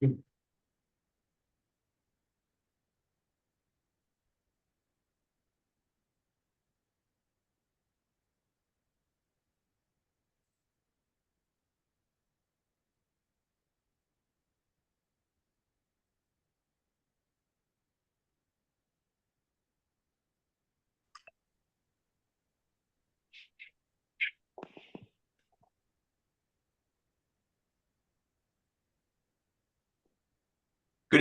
Good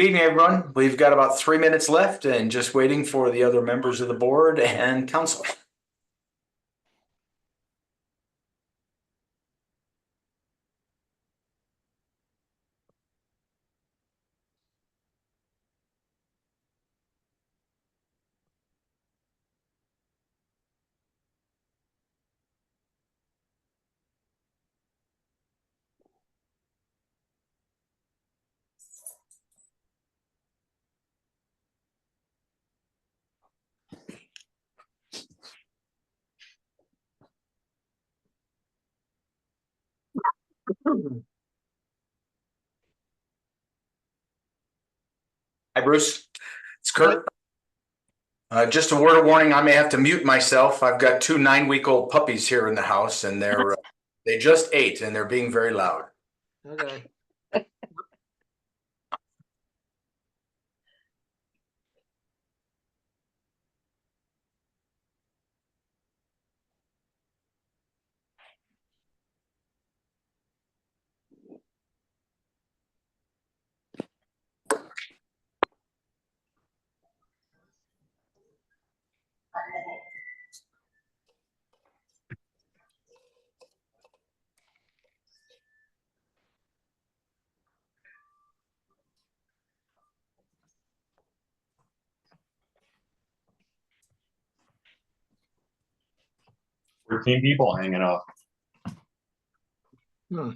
evening, everyone. We've got about 3 minutes left and just waiting for the other members of the board and council. Hi, Bruce. It's Kurt. Just a word of warning, I may have to mute myself. I've got two 9-week-old puppies here in the house and they just ate and they're being very loud. Okay. People hanging out. Hmm.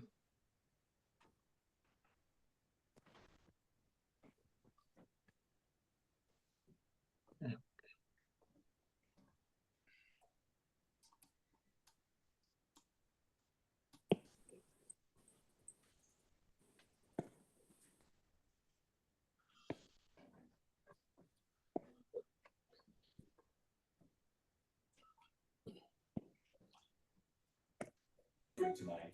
Tonight.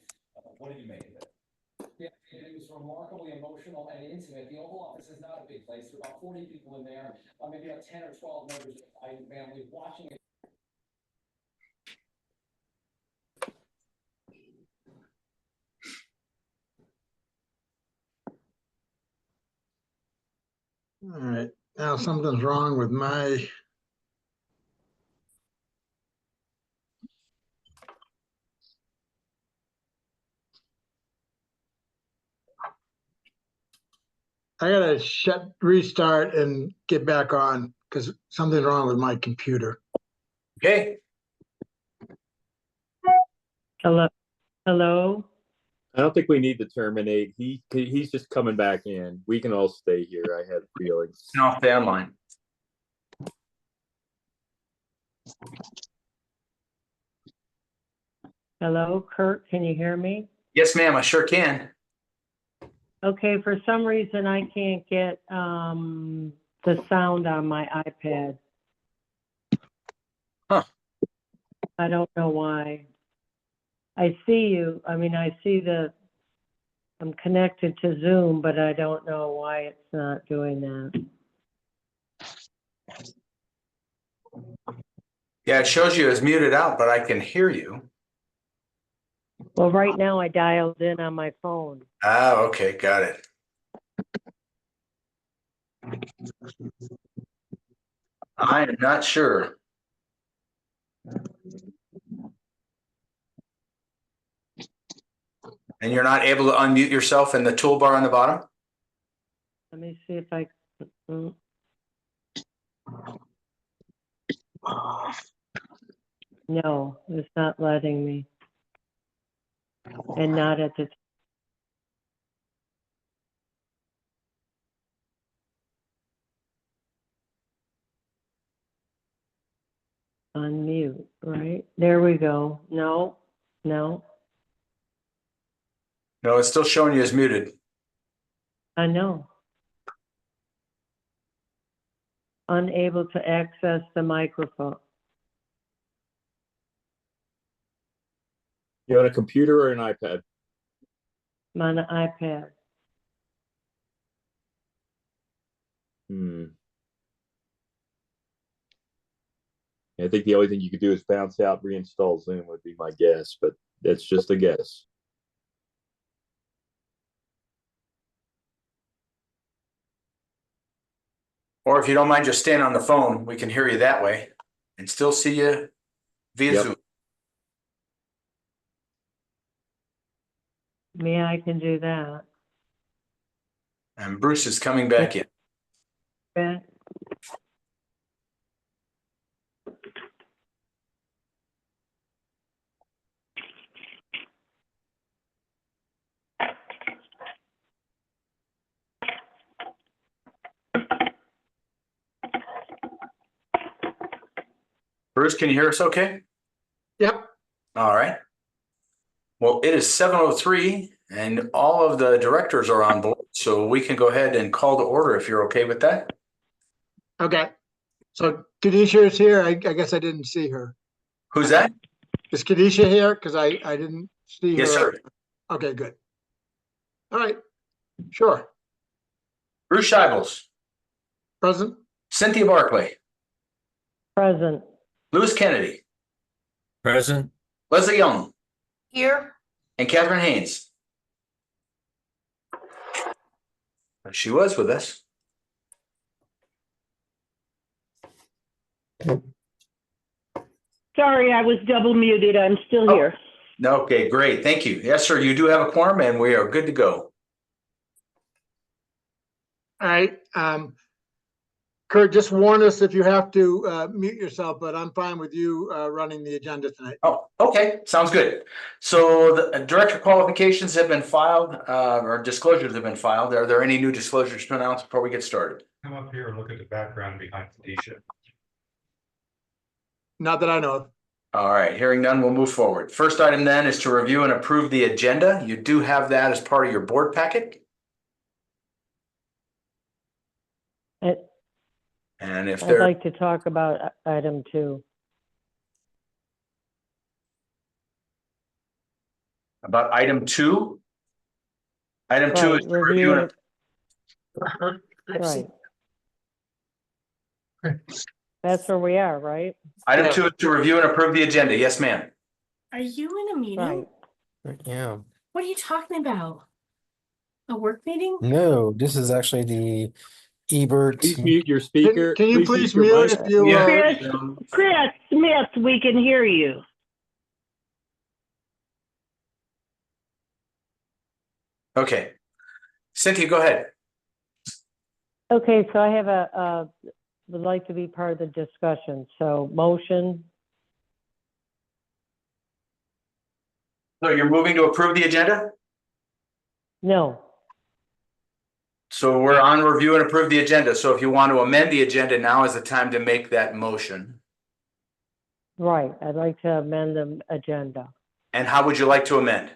What did you make of it? Yeah, it was remarkably emotional and intimate. The Oval Office is not a big place. There are about 40 people in there, maybe about 10 or 12 members of the Biden family watching it. All right. Now something's wrong with my. I gotta restart and get back on because something's wrong with my computer. Okay. Hello, hello. I don't think we need to terminate. He's just coming back in. We can all stay here. I have feelings. Off the online. Hello, Kurt, can you hear me? Yes, ma'am, I sure can. Okay, for some reason I can't get the sound on my iPad. Huh. I don't know why. I see you. I mean, I'm connected to Zoom, but I don't know why it's not doing that. Yeah, it shows you as muted out, but I can hear you. Well, right now I dialed in on my phone. Ah, okay, got it. I am not sure. And you're not able to unmute yourself in the toolbar on the bottom? Let me see if I. No, it's not letting me. And not at the. Unmute, right? There we go. No. No, it's still showing you as muted. I know. Unable to access the microphone. You on a computer or an iPad? I'm on an iPad. I think the only thing you could do is bounce out, reinstall Zoom would be my guess, but that's just a guess. Or if you don't mind just staying on the phone, we can hear you that way and still see you via Yep. Zoom. Yeah, I can do that. And Bruce is coming back in. Okay. Bruce, can you hear us okay? Yep. All right. Well, it is 7:03 and all of the directors are on board, so we can go ahead and call to order if you're okay with that. Okay. So Kadisha is here. I guess I didn't see her. Who's that? Is Kadisha here? Because I didn't see her. Yes, sir. Okay, good. All right. Sure. Bruce Scheibels, Present? Cynthia Barclay, Present. Lewis Kennedy, Present. Leslie Young, Here, and Catherine Haynes. She was with us. Sorry, I was double muted. I'm still Oh. here. Okay, great. Thank you. Yes, sir. You do have a quorum and we are good to go. All right. Kurt, just warn us if you have to mute yourself, but I'm fine with you running the agenda tonight. Oh, okay. Sounds good. So the director qualifications have been filed, or disclosures have been filed. Are there any new disclosures to announce before we get started? Come up here and look at the background behind Kadisha. Not that I know of. All right, hearing none, we'll move forward. First item then is to review and approve the agenda. You do have that as part of your board packet. And if I'd there, like to talk about item 2. about item 2. Item 2 is Right, to review and Right. That's where we are, right? item 2 is to review and approve the agenda. Yes, ma'am. are you in a meeting? Right. Yeah. What are you talking about? A work meeting? No, this is actually the Ebert. Please mute your speaker. Can you please your mute mic. if you, Chris, Chris Smith, we can hear you. Okay. Cynthia, go ahead. Okay, so I have would like to be part of the discussion. So motion, So you're moving to approve the agenda? no. So we're on review and approve the agenda. So if you want to amend the agenda, now is the time to make that motion. Right, I'd like to amend the agenda. And how would you like to amend?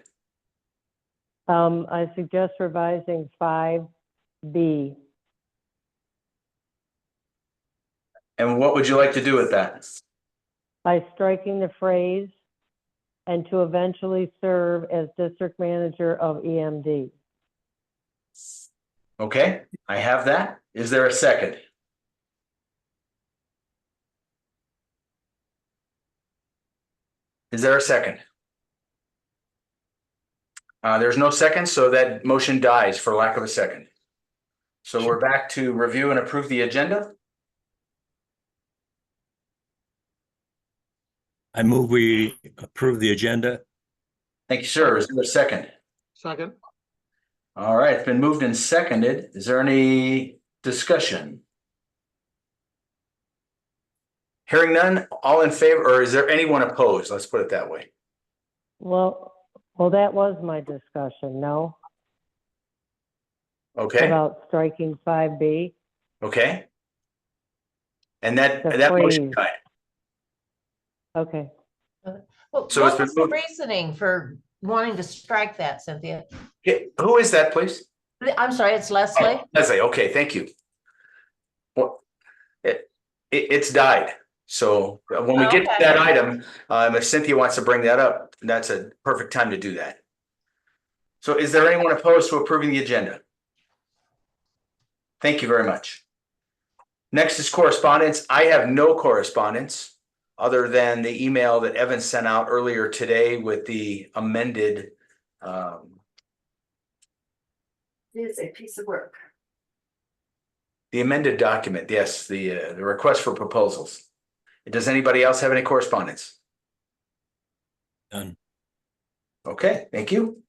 I suggest revising 5B. And what would you like to do with that? By striking the phrase, and to eventually serve as district manager of EMD. Okay, I have that. Is there a second? Is there a second? There's no second, so that motion dies for lack of a second. So we're back to review and approve the agenda. I move we approve the agenda. Thank you, sir. Is there a second? second? All right, it's been moved and seconded. Is there any discussion? Hearing none, all in favor, or is there anyone opposed? Let's put it that way. Well, that was my discussion, no? Okay, About striking 5B. okay. And that The motion phrase. died. Okay. Well, So it's what was been the moved. reasoning for wanting to strike that, Cynthia? Okay, who is that, please? I'm sorry, it's Leslie. Oh, Leslie, okay, thank you. Well, it's died. So when we get to Okay. that item, if Cynthia wants to bring that up, that's a perfect time to do that. So is there anyone opposed to approving the agenda? Thank you very much. Next is correspondence. I have no correspondence other than the email that Evan sent out earlier today with the amended. It is a piece of work. The amended document, yes, the request for proposals. Does anybody else have any correspondence? None. Okay, thank you.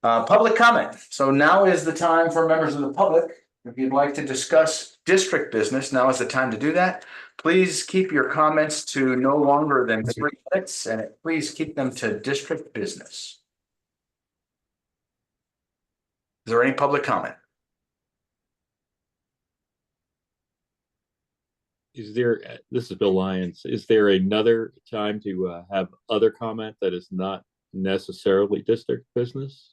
Public comment. So now is the time for members of the public. If you'd like to discuss district business, now is the time to do that. Please keep your comments to no longer than 3 minutes, and please keep them to district business. Is there any public comment? Is there, this is Bill Lyons, is there another time to have other comment that is not necessarily district business?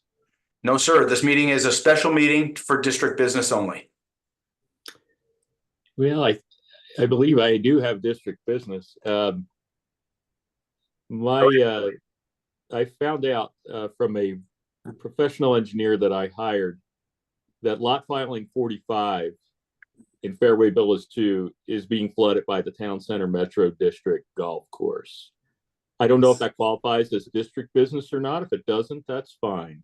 No, sir. This meeting is a special meeting for district business only. Well, I believe I do have district business. I found out from a professional engineer that I hired that lot filing 45 in Fairway Villas 2 is being flooded by the Town Center Metro District golf course. I don't know if that qualifies as district business or not. If it doesn't, that's fine.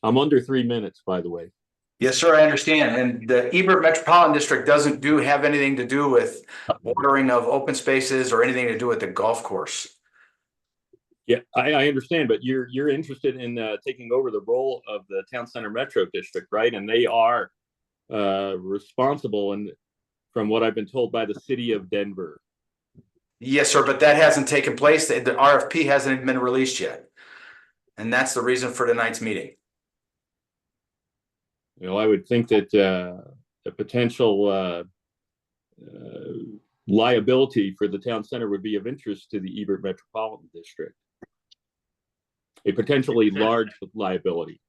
I'm under 3 minutes, by the way. Yes, sir, I understand. And the Ebert Metropolitan District doesn't have anything to do with ordering of open spaces or anything to do with the golf course. Yeah, I understand, but you're interested in taking over the role of the Town Center Metro District, right? And they are responsible, and from what I've been told, by the city of Denver. Yes, sir, but that hasn't taken place. The RFP hasn't even been released yet. And that's the reason for tonight's meeting. You know, I would think that a potential liability for the town center would be of interest to the Ebert Metropolitan District. A potentially large liability.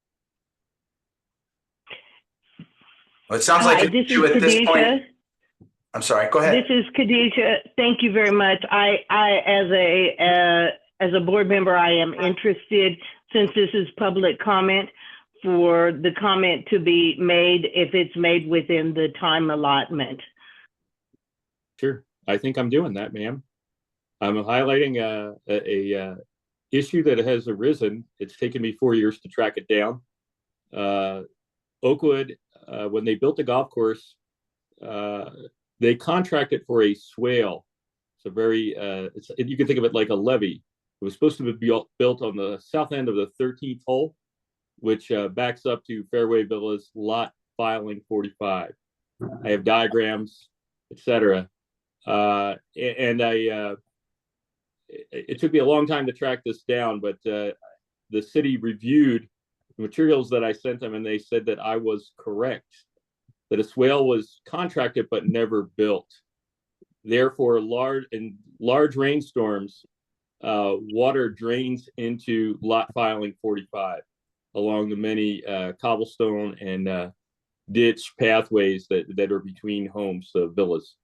Well, it sounds like Hi, an this issue is at this Khadijah. point. I'm sorry, go ahead. This is Khadijah. Thank you very much. I as a board member, I am interested, since this is public comment, for the comment to be made if it's made within the time allotment. Sure, I think I'm doing that, ma'am. I'm highlighting a issue that has arisen. It's taken me 4 years to track it down. Oakwood, when they built the golf course, they contracted for a swale. It's a very, you can think of it like a levee. It was supposed to be built on the south end of the 13th hole, which backs up to Fairway Villas lot filing 45. I have diagrams, etc. It took me a long time to track this down, but the city reviewed the materials that I sent them, and they said that I was correct, that a swale was contracted but never built. Therefore, large rainstorms, water drains into lot filing 45 along the many cobblestone and ditch pathways that are between homes, villas,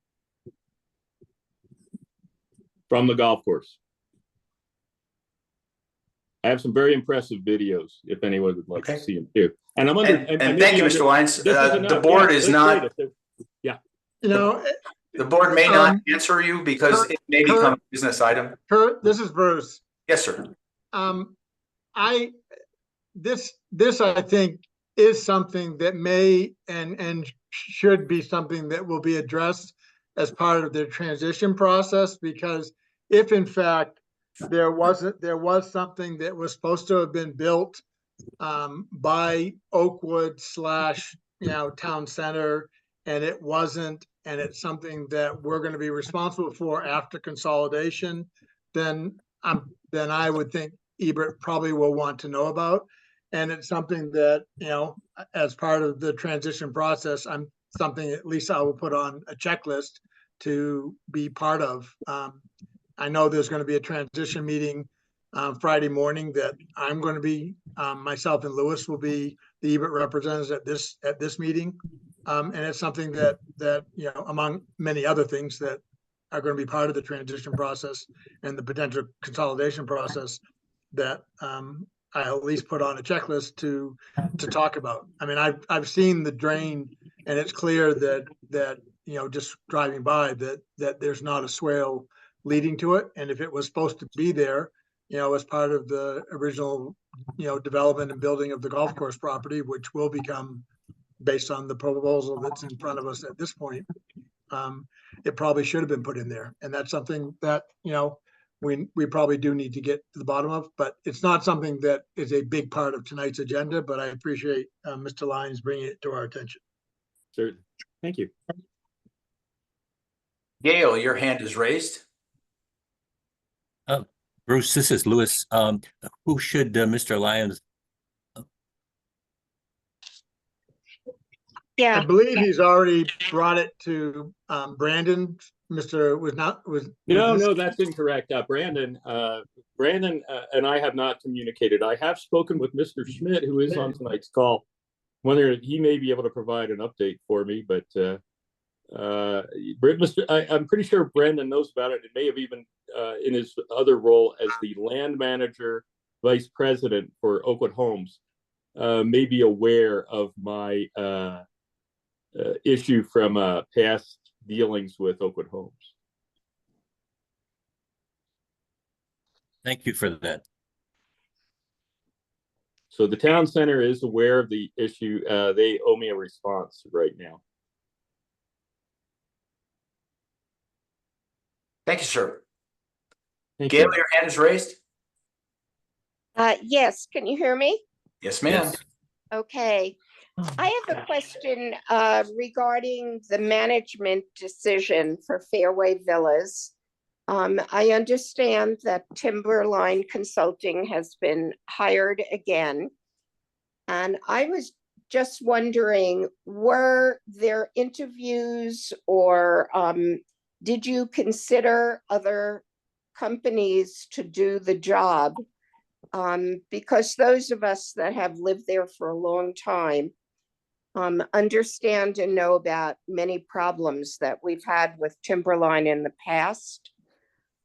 from the golf course. I have some very impressive videos if anyone would like to see them too. And I'm under. And thank you, Mr. Lyons. The board is not. Yeah. You know, the board may not answer you because it may become a business item. Kurt, this is Bruce. Yes, sir. This I think is something that may and should be something that will be addressed as part of the transition process, because if in fact there was something that was supposed to have been built by Oakwood / Town Center, and it wasn't, and it's something that we're going to be responsible for after consolidation, then I would think Ebert probably will want to know about. And it's something that, as part of the transition process, something at least I will put on a checklist to be part of. I know there's going to be a transition meeting Friday morning that I'm going to be, myself and Lewis will be the Ebert representatives at this meeting. And it's something that, you know, among many other things that are going to be part of the transition process and the potential consolidation process that I at least put on a checklist to talk about. I mean, I've seen the drain, and it's clear that you know, just driving by, that there's not a swale leading to it. And if it was supposed to be there, you know, as part of the original, you know, development and building of the golf course property, which will become based on the proposal that's in front of us at this point, it probably should have been put in there. And that's something that, you know, we probably do need to get to the bottom of, but it's not something that is a big part of tonight's agenda, but I appreciate Mr. Lyons bringing it to our attention. Certainly. Thank you. Gail, your hand is raised. Bruce, this is Lewis. Who should Mr. Lyons? Yeah. I believe he's already brought it to Brandon. No, that's incorrect. Brandon and I have not communicated. I have spoken with Mr. Schmidt, who is on tonight's call. Whether he may be able to provide an update for me, but I'm pretty sure Brandon knows about it. It may have even in his other role as the land manager, vice president for Oakwood Homes, may be aware of my issue from past dealings with Oakwood Homes. Thank you for that. So the town center is aware of the issue. They owe me a response right now. Thank you, sir. Thank Gail, you. your hand is raised. Yes, can you hear me? Yes, ma'am. Yes. Okay. Oh, I have a question regarding the management decision for Fairway Villas. I understand that Timberline Consulting has been hired again. And I was just wondering, were there interviews or did you consider other companies to do the job? Because those of us that have lived there for a long time understand and know about many problems that we've had with Timberline in the past.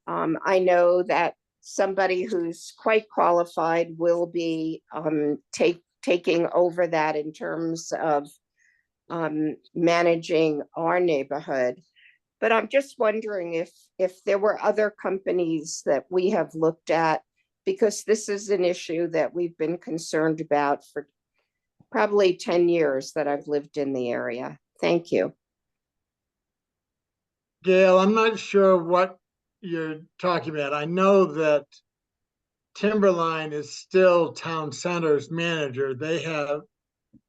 I know that somebody who's quite qualified will be taking over that in terms of managing our neighborhood. But I'm just wondering if there were other companies that we have looked at, because this is an issue that we've been concerned about for probably 10 years that I've lived in the area. Thank you. Gail, I'm not sure what you're talking about. I know that Timberline is still Town Center's manager.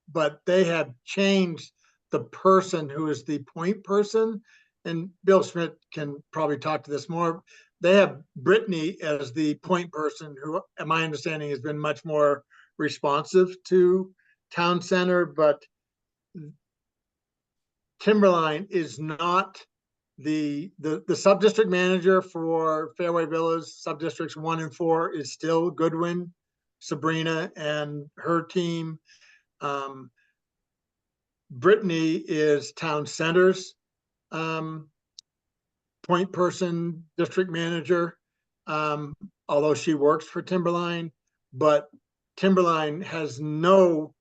But they have changed the person who is the point person. And Bill Schmidt can probably talk to this more. They have Brittany as the point person who, my understanding, has been much more responsive to Town Center, but Timberline is not the sub-district manager for Fairway Villas. Sub-districts 1 and 4 is still Goodwin, Sabrina, and her team. Brittany is Town Center's point person, district manager, although she works for Timberline, but Timberline has no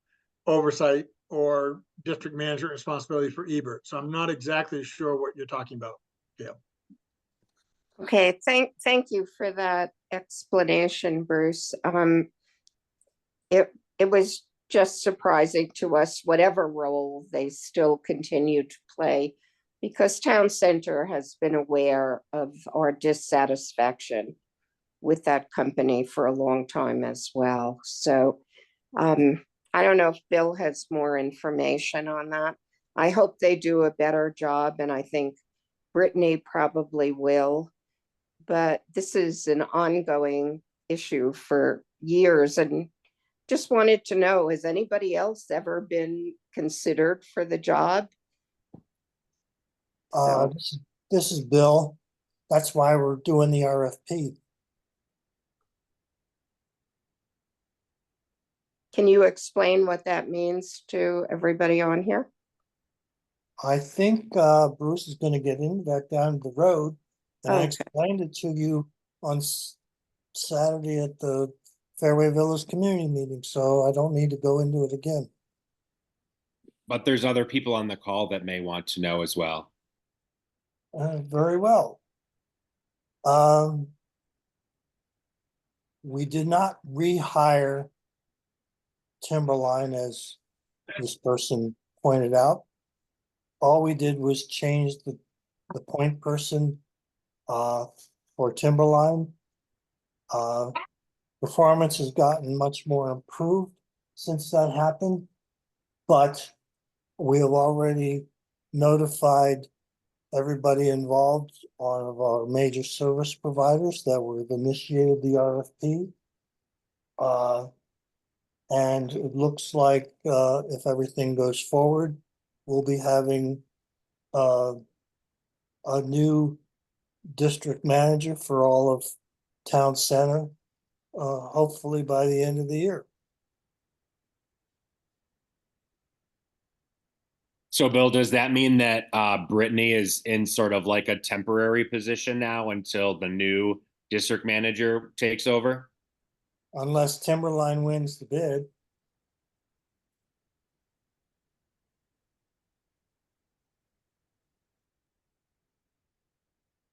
oversight or district management responsibility for Ebert. So I'm not exactly sure what you're talking about, Gail. Okay, thank you for that explanation, Bruce. It was just surprising to us, whatever role they still continue to play, because Town Center has been aware of our dissatisfaction with that company for a long time as well. So I don't know if Bill has more information on that. I hope they do a better job, and I think Brittany probably will. But this is an ongoing issue for years, and just wanted to know, has anybody else ever been considered for the job? This is Bill. That's why we're doing the RFP. Can you explain what that means to everybody on here? I think Bruce is gonna get into that down the road. And I Okay. explained it to you on Saturday at the Fairway Villas Community Meeting, so I don't need to go into it again. But there's other people on the call that may want to know as well. Very well. We did not rehire Timberline, as this person pointed out. All we did was change the point person for Timberline. Performance has gotten much more improved since that happened, but we have already notified everybody involved on our major service providers that we've initiated the RFP. And it looks like if everything goes forward, we'll be having a new district manager for all of Town Center, hopefully by the end of the year. So Bill, does that mean that Brittany is in sort of like a temporary position now until the new district manager takes over? Unless Timberline wins the bid.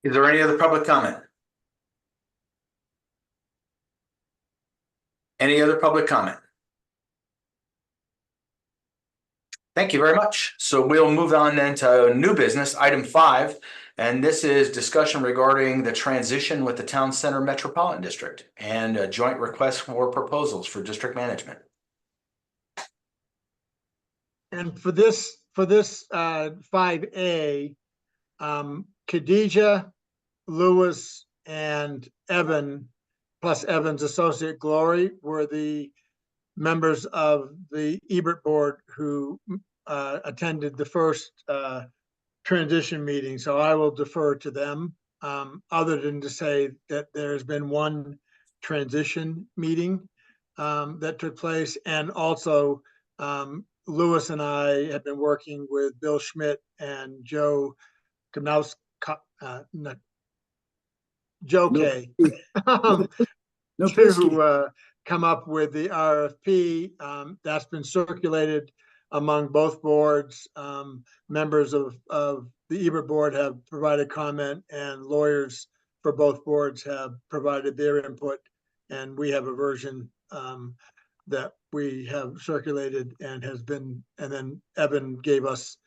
Is there any other public comment? Any other public comment? Thank you very much. So we'll move on then to new business, item 5. And this is discussion regarding the transition with the Town Center Metropolitan District and a joint request for proposals for district management. And for this 5A, Khadijah, Lewis, and Evan, plus Evan's associate Glory, were the members of the Ebert board who attended the first transition meeting. So I will defer to them, other than to say that there's been one transition meeting that took place. And also Lewis and I have been working with Bill Schmidt and Joe Knauss, Joe K. To come up with the RFP that's been circulated among both boards. Members of the Ebert board have provided comment, and lawyers for both boards have provided their input. And we have a version that we have circulated and has been, and then Evan gave us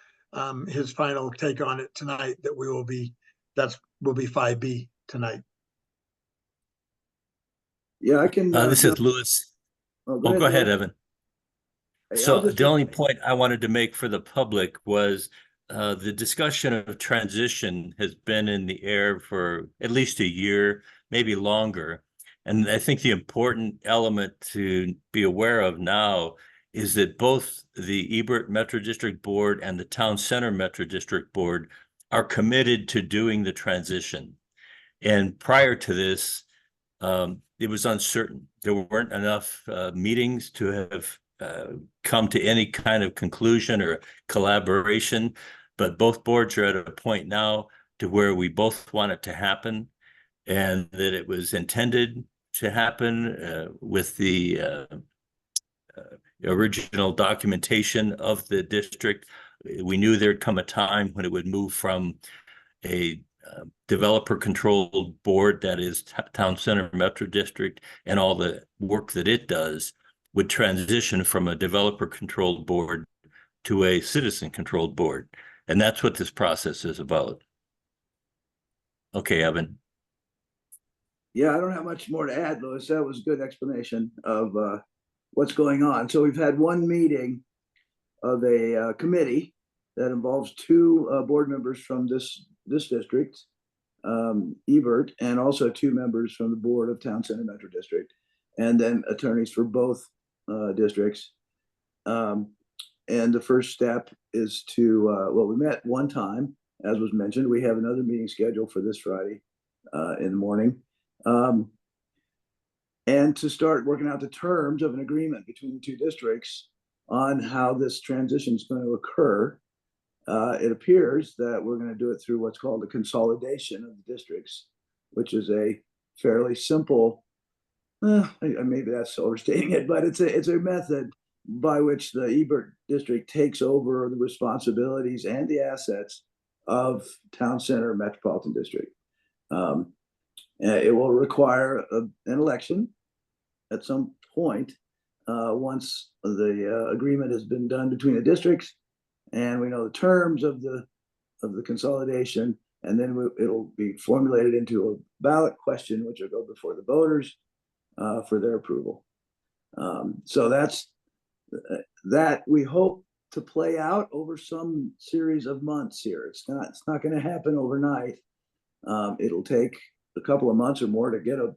his final take on it tonight that will be 5B tonight. Yeah, I can. This is Lewis. Go ahead, Evan. So the only point I wanted to make for the public was the discussion of transition has been in the air for at least a year, maybe longer. And I think the important element to be aware of now is that both the Ebert Metro District Board and the Town Center Metro District Board are committed to doing the transition. And prior to this, it was uncertain. There weren't enough meetings to have come to any kind of conclusion or collaboration, but both boards are at a point now to where we both want it to happen, and that it was intended to happen with the original documentation of the district. We knew there'd come a time when it would move from a developer-controlled board, that is Town Center Metro District, and all the work that it does, would transition from a developer-controlled board to a citizen-controlled board. And that's what this process is about. Okay, Evan. Yeah, I don't have much more to add, Louis. That was a good explanation of what's going on. So we've had one meeting of a committee that involves 2 board members from this district, Ebert, and also 2 members from the board of Town Center Metro District, and then attorneys for both districts. And the first step is to, well, we met one time, as was mentioned. We have another meeting scheduled for this Friday in the morning. and to start working out the terms of an agreement between the two districts on how this transition is going to occur. It appears that we're going to do it through what's called a consolidation of the districts, which is a fairly simple, maybe that's overstating it, but it's a method by which the Ebert district takes over the responsibilities and the assets of Town Center Metropolitan District. It will require an election at some point once the agreement has been done between the districts, and we know the terms of the consolidation, and then it'll be formulated into a ballot question, which will go before the voters for their approval. So that's that we hope to play out over some series of months here. It's not going to happen overnight. It'll take a couple of months or more to get a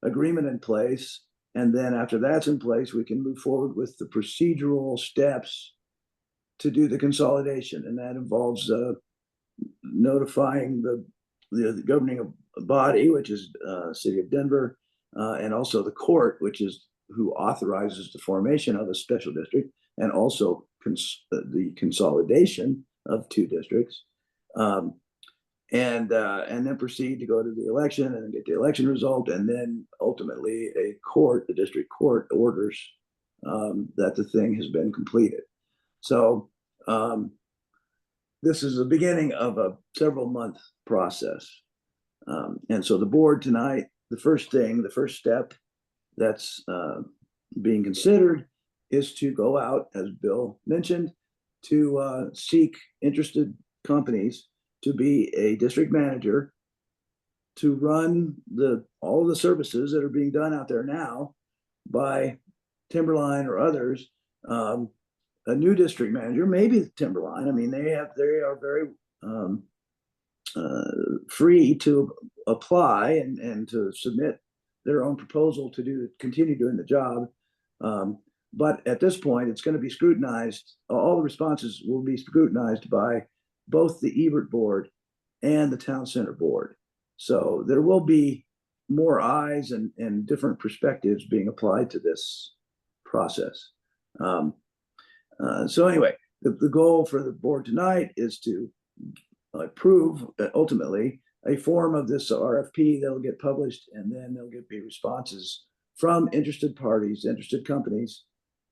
agreement in place. And then after that's in place, we can move forward with the procedural steps to do the consolidation. And that involves notifying the governing body, which is City of Denver, and also the court, which is who authorizes the formation of a special district, and also the consolidation of two districts. And then proceed to go to the election and then get the election result, and then ultimately the district court orders that the thing has been completed. So this is the beginning of a several month process. And so the board tonight, the first step that's being considered is to go out, as Bill mentioned, to seek interested companies to be a district manager to run all of the services that are being done out there now by Timberline or others. A new district manager, maybe Timberline. I mean, they are very free to apply and to submit their own proposal to continue doing the job. But at this point, it's going to be scrutinized. All the responses will be scrutinized by both the Ebert board and the Town Center board. So there will be more eyes and different perspectives being applied to this process. So anyway, the goal for the board tonight is to approve ultimately a form of this RFP that'll get published, and then there'll be responses from interested parties, interested companies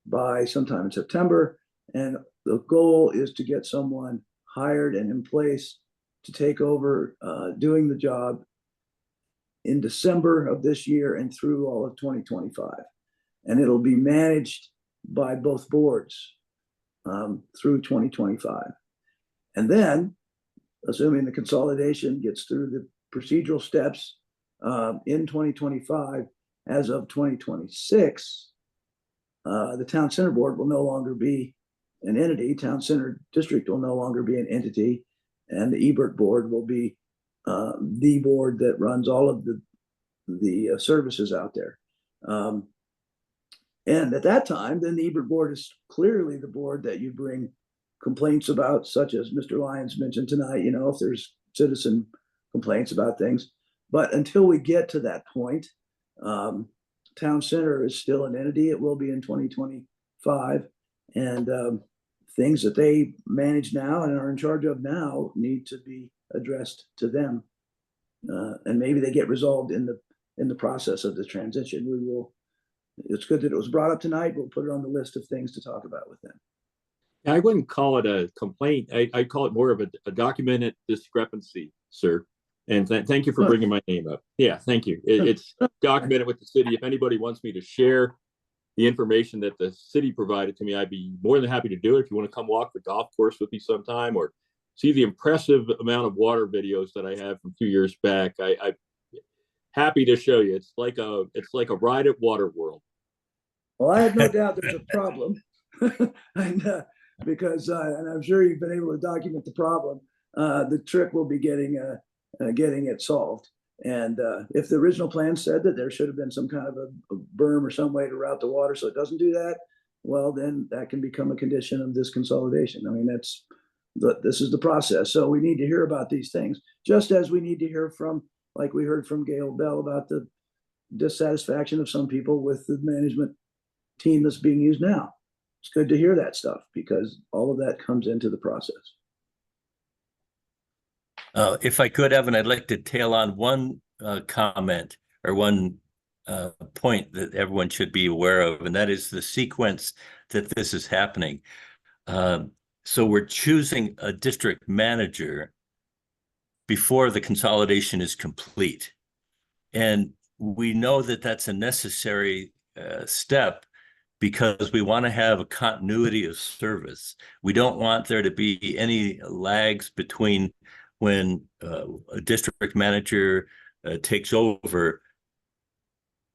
by sometime in September. And the goal is to get someone hired and in place to take over doing the job in December of this year and through all of 2025. And it'll be managed by both boards through 2025. And then, assuming the consolidation gets through the procedural steps in 2025, as of 2026, the Town Center board will no longer be an entity. Town Center District will no longer be an entity, and the Ebert board will be the board that runs all of the services out there. And at that time, then the Ebert board is clearly the board that you bring complaints about, such as Mr. Lyons mentioned tonight, if there's citizen complaints about things. But until we get to that point, Town Center is still an entity. It will be in 2025. And things that they manage now and are in charge of now need to be addressed to them. And maybe they get resolved in the process of the transition. It's good that it was brought up tonight. We'll put it on the list of things to talk about with them. I wouldn't call it a complaint. I call it more of a documented discrepancy, sir. And thank you for bringing my name up. Yeah, thank you. It's documented with the city. If anybody wants me to share the information that the city provided to me, I'd be more than happy to do it. If you want to come walk the golf course with me sometime, or see the impressive amount of water videos that I have from 2 years back, I'm happy to show you. It's like a ride at Waterworld. Well, I have no doubt there's a problem, and because and I'm sure you've been able to document the problem. The trick will be getting it solved. And if the original plan said that there should have been some kind of a berm or some way to route the water so it doesn't do that, well, then that can become a condition of this consolidation. I mean, this is the process. So we need to hear about these things, just as we need to hear from, like we heard from Gail Bell about the dissatisfaction of some people with the management team that's being used now. It's good to hear that stuff because all of that comes into the process. If I could, Evan, I'd like to tail on one comment or one point that everyone should be aware of, and that is the sequence that this is happening. So we're choosing a district manager before the consolidation is complete. And we know that that's a necessary step because we want to have a continuity of service. We don't want there to be any lags between when a district manager takes over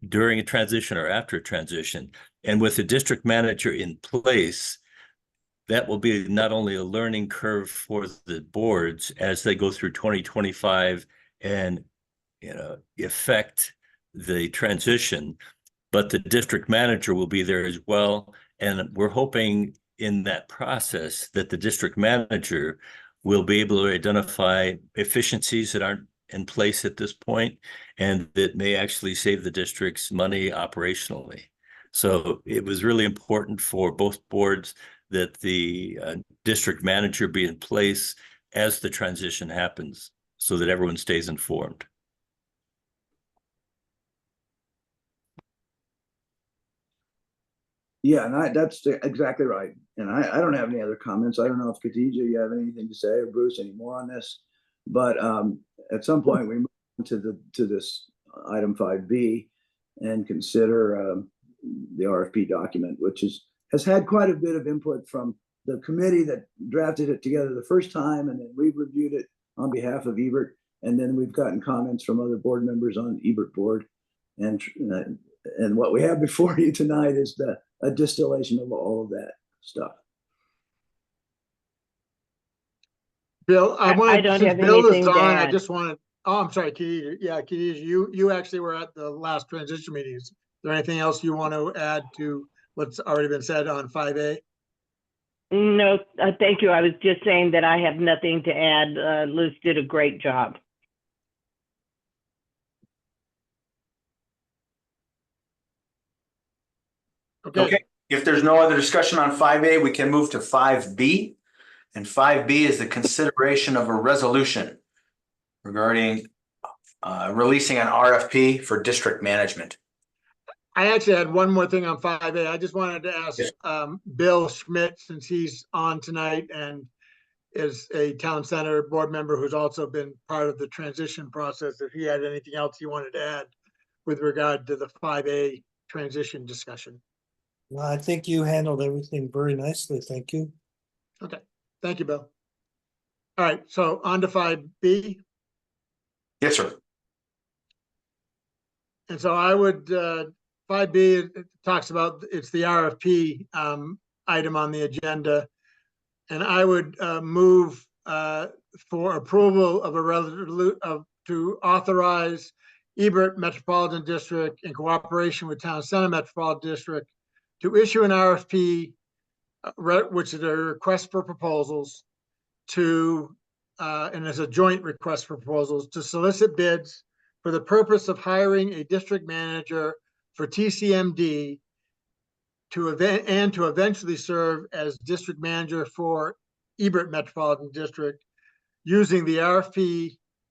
during a transition or after a transition. And with the district manager in place, that will be not only a learning curve for the boards as they go through 2025 and effect the transition, but the district manager will be there as well. And we're hoping in that process that the district manager will be able to identify efficiencies that aren't in place at this point and that may actually save the district's money operationally. So it was really important for both boards that the district manager be in place as the transition happens so that everyone stays informed. Yeah, and that's exactly right. And I don't have any other comments. I don't know if Khadija, you have anything to say, or Bruce, any more on this? But at some point we move to this item 5B and consider the RFP document, which has had quite a bit of input from the committee that drafted it together the first time, and then we've reviewed it on behalf of Ebert, and then we've gotten comments from other board members on the Ebert board, and what we have before you tonight is a distillation of all of that stuff. Bill, I don't since have Bill anything is to on, I add. just wanted, oh, I'm sorry, Khadija. Yeah, Khadija, you actually were at the last transition meetings. Is there anything else you want to add to what's already been said on 5A? No, thank you. I was just saying that I have nothing to add. Liz did a great job. Okay, if there's no other discussion on 5A, we can move to 5B. And 5B is the consideration of a resolution regarding releasing an RFP for district management. I actually had one more thing on 5A. I just wanted to ask Bill Schmidt, since he's on tonight and is a town center board member who's also been part of the transition process, if he had anything else he wanted to add with regard to the 5A transition discussion. Well, I think you handled everything very nicely. Thank you. Okay, thank you, Bill. All right, so on to 5B. Yes, sir. And so I would, 5B, it talks about, it's the RFP item on the agenda. And I would move for approval of a resolution to authorize Ebert Metropolitan District in cooperation with Town Center Metropolitan District to issue an RFP, which is a request for proposals to, and as a joint request for proposals to solicit bids for the purpose of hiring a district manager for TCMD to eventually serve as district manager for Ebert Metropolitan District using the RFP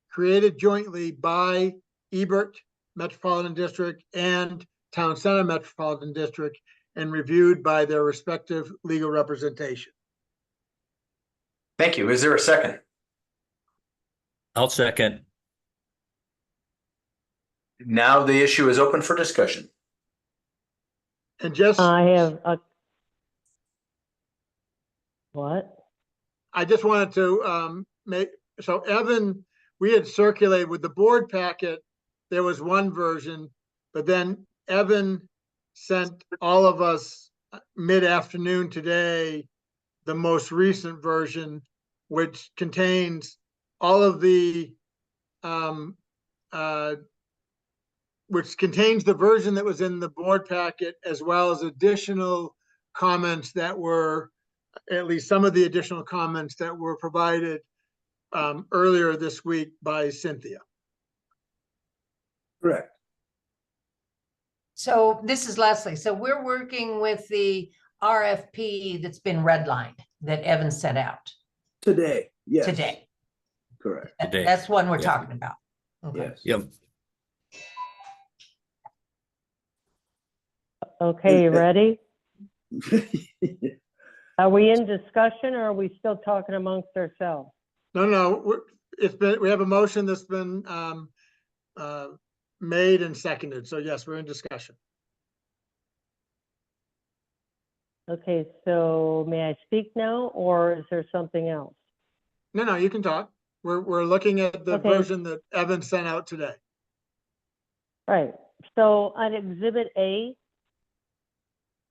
created jointly by Ebert Metropolitan District and Town Center Metropolitan District and reviewed by their respective legal representation. Thank you. Is there a second? I'll second. Now the issue is open for discussion. And just, I have a, what? I just wanted to so Evan, we had circulated with the board packet, there was one version, but then Evan sent all of us mid-afternoon today the most recent version, which contains all of the which contains the version that was in the board packet, as well as additional comments that were, at least some of the additional comments that were provided earlier this week by Cynthia. Correct. So this is Leslie. So we're working with the RFP that's been redlined that Evan sent out Today, yes. today. Correct. Today. That's one we're Yeah. talking about. Okay. Yes. Yep. Okay, you ready? Are we in discussion or are we still talking amongst ourselves? No, we have a motion that's been made and seconded. So yes, we're in discussion. Okay, so may I speak now or is there something else? No, you can talk. We're looking at the Okay. version that Evan sent out today. Right, so on Exhibit A,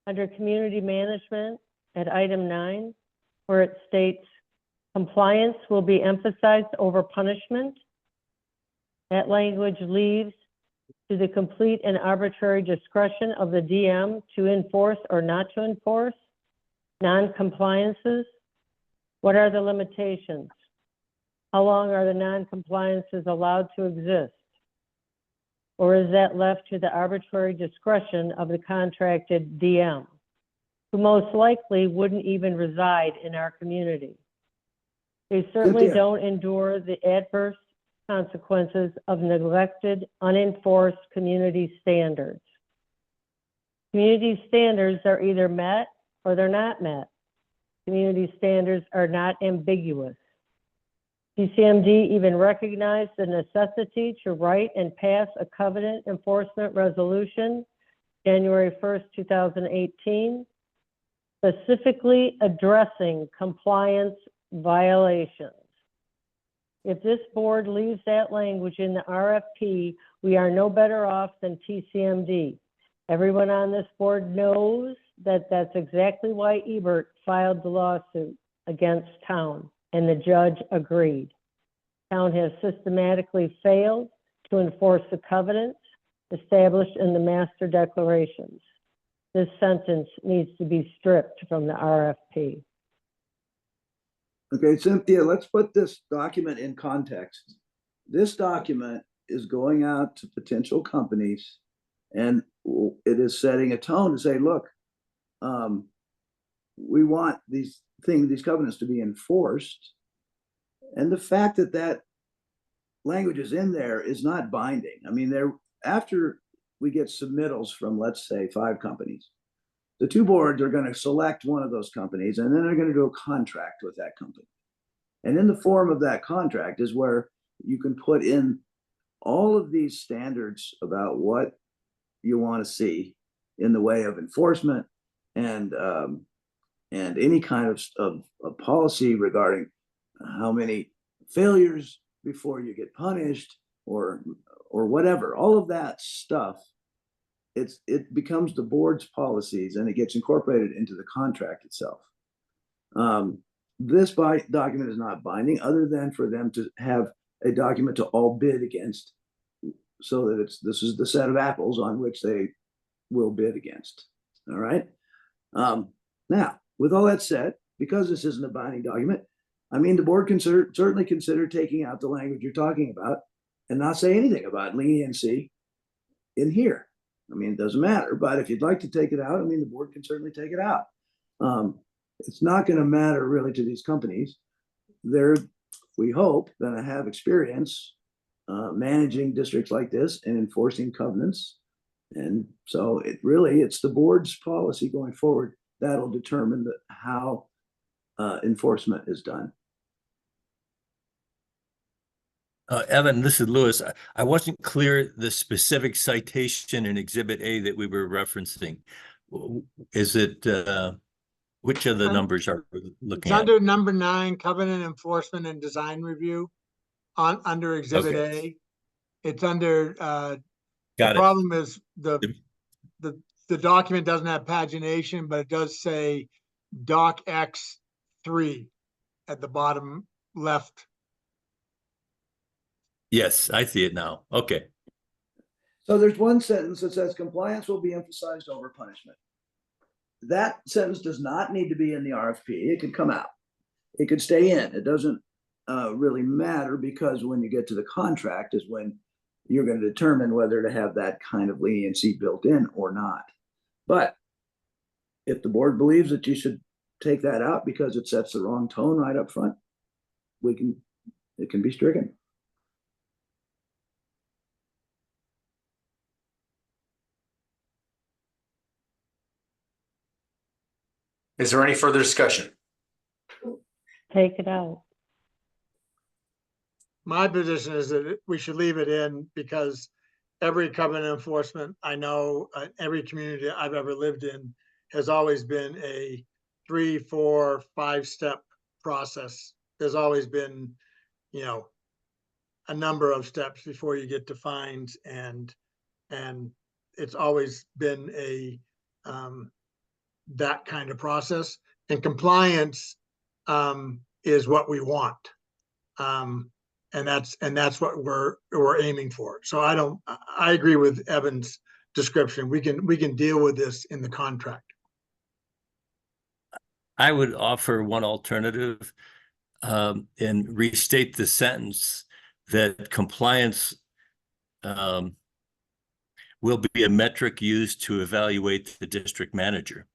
under Community Management at item 9, where it states compliance will be emphasized over punishment, that language leaves to the complete and arbitrary discretion of the DM to enforce or not to enforce non-compliances. What are the limitations? How long are the non-compliances allowed to exist? Or is that left to the arbitrary discretion of the contracted DM, who most likely wouldn't even reside in our community? They certainly Cynthia. don't endure the adverse consequences of neglected, unenforced community standards. Community standards are either met or they're not met. Community standards are not ambiguous. TCMD even recognized the necessity to write and pass a covenant enforcement resolution, January 1st, 2018, specifically addressing compliance violations. If this board leaves that language in the RFP, we are no better off than TCMD. Everyone on this board knows that that's exactly why Ebert filed the lawsuit against Town, and the judge agreed. Town has systematically failed to enforce the covenants established in the master declarations. This sentence needs to be stripped from the RFP. Okay, Cynthia, let's put this document in context. This document is going out to potential companies and it is setting a tone to say, look, we want these covenants to be enforced. And the fact that that language is in there is not binding. I mean, after we get submittals from, let's say, 5 companies, the 2 boards are going to select one of those companies and then they're going to do a contract with that company. And in the form of that contract is where you can put in all of these standards about what you want to see in the way of enforcement and any kind of policy regarding how many failures before you get punished or whatever. All of that stuff, it becomes the board's policies and it gets incorporated into the contract itself. This document is not binding other than for them to have a document to all bid against, so that this is the set of apples on which they will bid against. All right. Now, with all that said, because this isn't a binding document, I mean, the board can certainly consider taking out the language you're talking about and not say anything about leniency in here. I mean, it doesn't matter, but if you'd like to take it out, I mean, the board can certainly take it out. It's not going to matter really to these companies. They're, we hope, going to have experience managing districts like this and enforcing covenants. And so it's the board's policy going forward that'll determine how enforcement is done. Evan, this is Lewis. I wasn't clear the specific citation in Exhibit A that we were referencing. Is it, which of the numbers are we looking It's at? under number 9, covenant enforcement and design review under Exhibit Okay. A. It's under, Got the it. problem is the document doesn't have pagination, but it does say Doc X3 at the bottom left. Yes, I see it now. Okay. So there's one sentence that says compliance will be emphasized over punishment. That sentence does not need to be in the RFP. It could come out. It could stay in. It doesn't really matter, because when you get to the contract is when you're going to determine whether to have that kind of leniency built in or not. But if the board believes that you should take that out because it sets the wrong tone right up front, it can be stricken. Is there any further discussion? Take it out. My position is that we should leave it in because every covenant enforcement I know, every community I've ever lived in has always been a 3, 4, 5-step process. There's always been, a number of steps before you get to fines, and it's always been a that kind of process. And compliance is what we want. And that's what we're aiming for. So I agree with Evan's description. We can deal with this in the contract. I would offer one alternative and restate the sentence that compliance will be a metric used to evaluate the district manager.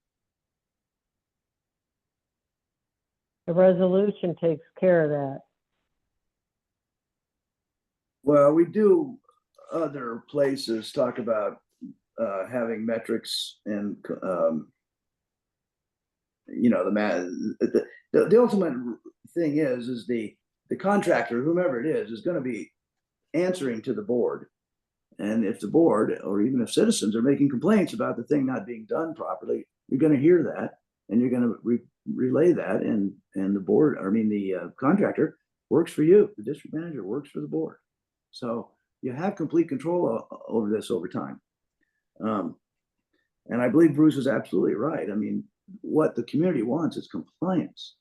The resolution takes care of that. Well, we do other places talk about having metrics and the ultimate thing is the contractor, whomever it is going to be answering to the board. And if the board, or even if citizens are making complaints about the thing not being done properly, you're going to hear that and you're going to relay that. And the board, the contractor works for you. The district manager works for the board. So you have complete control over this over time. And I believe Bruce is absolutely right. What the community wants is compliance.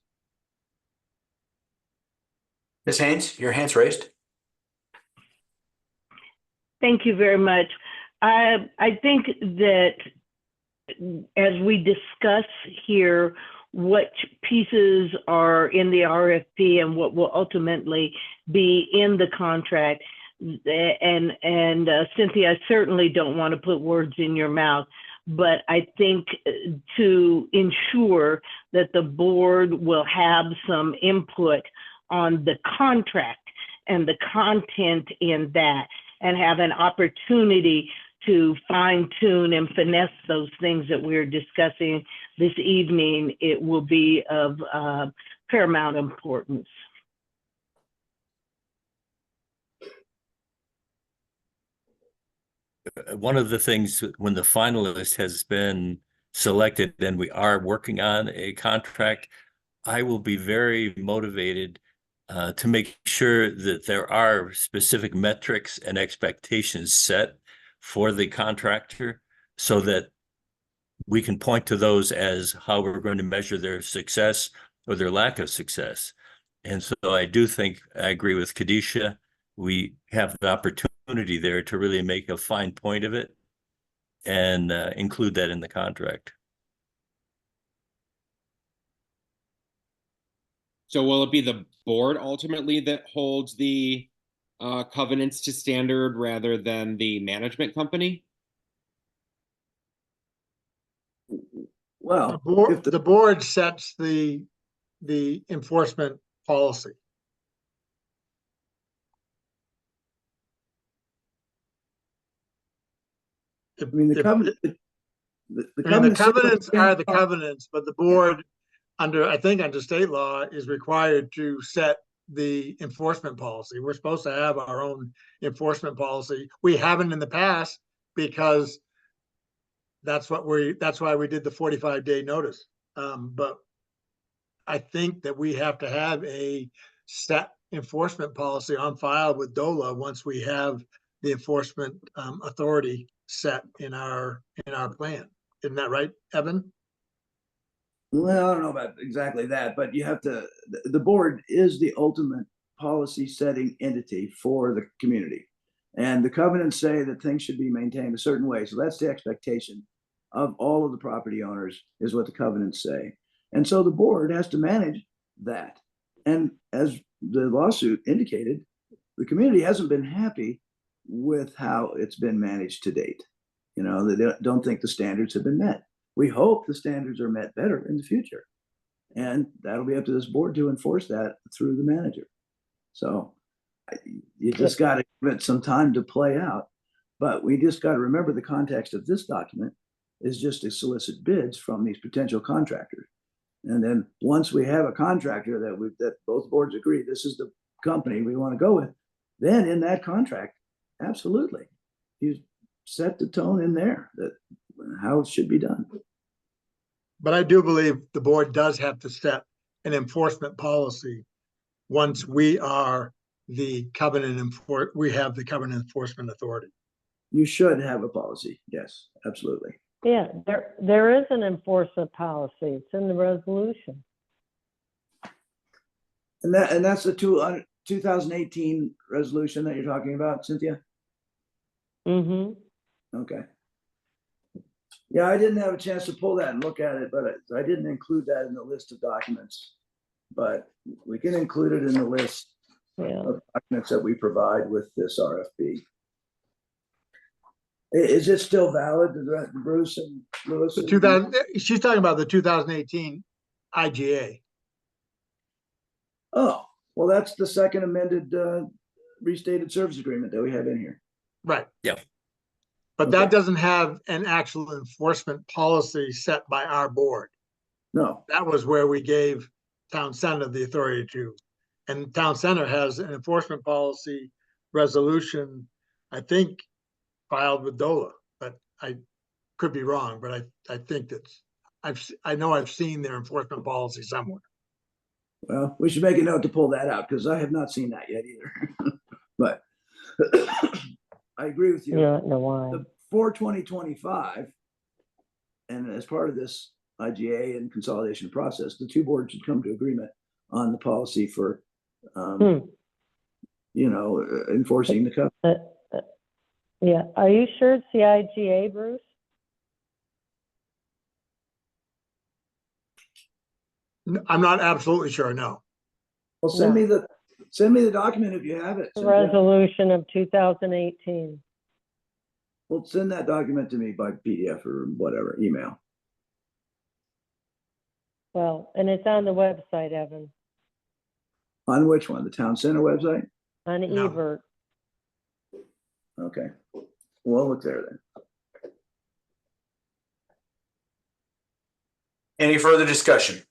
Ms. Haynes, your hand's raised. Thank you very much. I think that as we discuss here what pieces are in the RFP and what will ultimately be in the contract, and Cynthia, I certainly don't want to put words in your mouth, but I think to ensure that the board will have some input on the contract and the content in that, and have an opportunity to fine tune and finesse those things that we're discussing this evening, it will be of paramount importance. One of the things when the finalist has been selected and we are working on a contract, I will be very motivated to make sure that there are specific metrics and expectations set for the contractor so that we can point to those as how we're going to measure their success or their lack of success. And so I do think I agree with Khadijah. We have the opportunity there to really make a fine point of it and include that in the contract. So will it be the board ultimately that holds the covenants to standard rather than the management company? Well, the board sets the enforcement policy. The covenant. The covenants are the covenants, but the board, I think under state law, is required to set the enforcement policy. We're supposed to have our own enforcement policy. We haven't in the past because that's why we did the 45-day notice. But I think that we have to have a set enforcement policy on file with DOLA once we have the enforcement authority set in our plan. Isn't that right, Evan? Well, I don't know about exactly that, but you have to, the board is the ultimate policy setting entity for the community. And the covenants say that things should be maintained a certain way. So that's the expectation of all of the property owners, is what the covenants say. And so the board has to manage that. And as the lawsuit indicated, the community hasn't been happy with how it's been managed to date. You know, they don't think the standards have been met. We hope the standards are met better in the future. And that'll be up to this board to enforce that through the manager. So you just got to give it some time to play out. But we just got to remember the context of this document is just to solicit bids from these potential contractors. And then once we have a contractor that both boards agree, this is the company we want to go with, then in that contract, absolutely, you set the tone in there that how it should be done. But I do believe the board does have to set an enforcement policy once we are the we have the covenant enforcement authority. You should have a policy. Yes, absolutely. Yeah, there is an enforcement policy. It's in the resolution. And that's the 2018 resolution that you're talking about, Cynthia? Mm-hmm. Okay. Yeah, I didn't have a chance to pull that and look at it, but I didn't include that in the list of documents. But we can include it in the list of documents that we provide with this RFP. Is it still valid, Bruce and Lewis? She's talking about the 2018 IGA. Oh, well, that's the second amended restated service agreement that we have in here. Right. Yeah. But that doesn't have an actual enforcement policy set by our board. No. That was where we gave Town Center the authority to. And Town Center has an enforcement policy resolution, I think, filed with DOLA, but I could be wrong, but I think that's, I know I've seen their enforcement policy somewhere. Well, we should make a note to pull that out because I have not seen that yet either. But I agree with you. Yeah, I don't know why. For 2025, and as part of this IGA and consolidation process, the two boards should come to agreement on the policy for, you know, enforcing the covenant. Yeah, are you sure it's the IGA, Bruce? I'm not absolutely sure, no. Well, send me the document if you have it. The resolution of 2018. Well, send that document to me by PDF or whatever, email. Well, and it's on the website, Evan, On which one? The Town Center website? on eVert. Okay. We'll look there then. Any further discussion?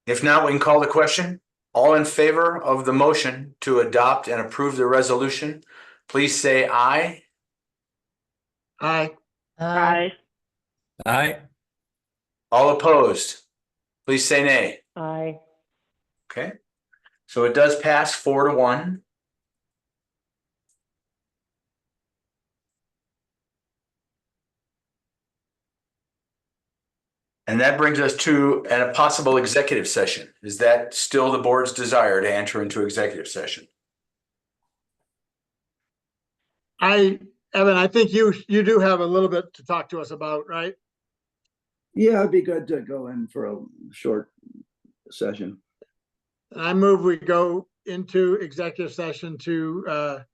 If not, we can call the question. All in favor of the motion to adopt and approve the resolution, please say aye. Aye. Aye. Aye. All opposed, please say nay. Aye. Okay, so it does pass 4-1. And that brings us to a possible executive session. Is that still the board's desire to enter into executive session? Evan, I think you do have a little bit to talk to us about, right? Yeah, it'd be good to go in for a short session. I move we go into executive session to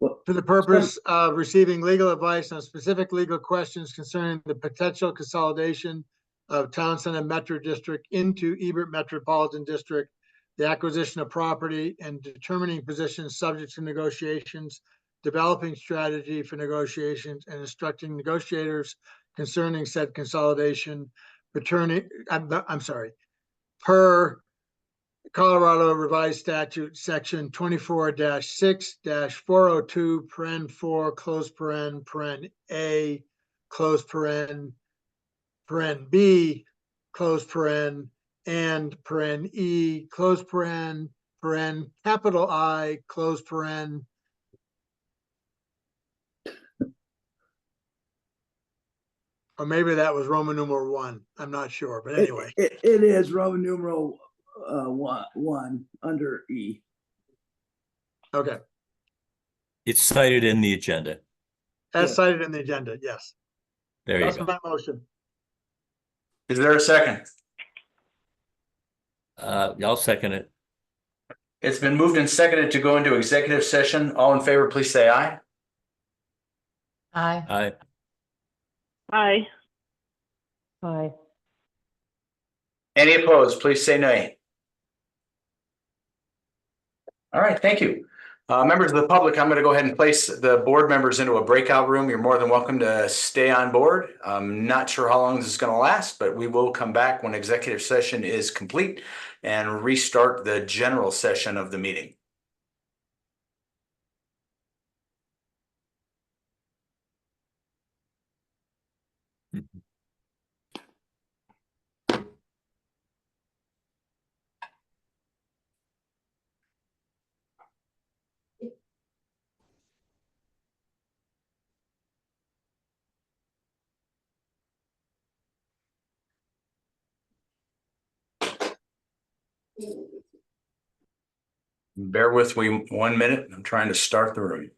for the purpose of receiving legal advice on specific legal questions concerning the potential consolidation of Town Center Metro District into Ebert Metropolitan District, the acquisition of property and determining positions subject to negotiations, developing strategy for negotiations and instructing negotiators concerning said consolidation, per Colorado Revised Statute, Section 24-6-402, paren 4, close paren A, close paren B, close paren, and paren E, close paren capital I, close paren. Or maybe that was Roman numeral 1. I'm not sure, but anyway. It is Roman numeral 1 under E. Okay. It's cited in the agenda. As cited in the agenda, yes. There you That's go. my motion. Is there a second? I'll second it. It's been moved and seconded to go into executive session. All in favor, please say aye. Aye. Aye. Aye. Any opposed, please say nay. All right, thank you. Members of the public, I'm going to go ahead and place the board members into a breakout room. You're more than welcome to stay on board. I'm not sure how long this is going to last, but we will come back when executive session is complete and restart the general session of the meeting. Bear with me 1 minute. I'm trying to start the room.